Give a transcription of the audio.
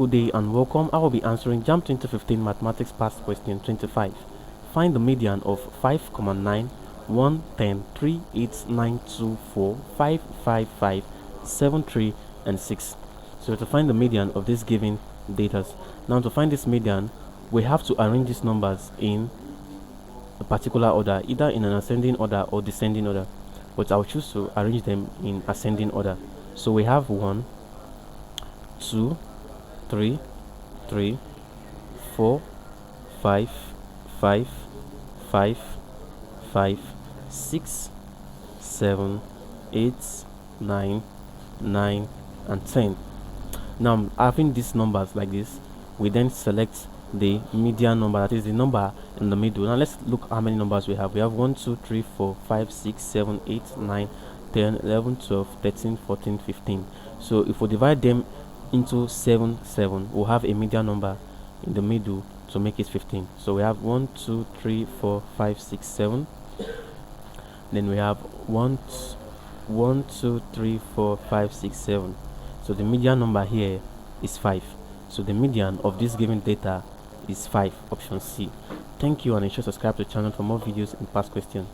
Good day and welcome. I will be answering JAMB 2015 Mathematics Past Question 25. Find the median of 5, 9, 1, 10, 3, 8, 9, 2, 4, 5, 5, 5, 7, 3, and 6. So to find the median of this given data. Now to find this median, we have to arrange these numbers in a particular order, either in an ascending order or descending order. But I'll choose to arrange them in ascending order. So we have 1, 2, 3, 3, 4, 5, 5, 5, 5, 6, 7, 8, 9, 9, and 10. Now, having these numbers like this, we then select the median number, that is the number in the middle. Now, let's look how many numbers we have. We have 1, 2, 3, 4, 5, 6, 7, 8, 9, 10, 11, 12, 13, 14, 15. So, if we divide them into 7, 7, we'll have a median number in the middle to make it 15. So we have 1, 2, 3, 4, 5, 6, 7. Then we have 1, 2, 3, 4, 5, 6, 7. So the median number here is 5. So the median of this given data is 5, option C. Thank you, and ensure subscribe to the channel for more videos and past questions.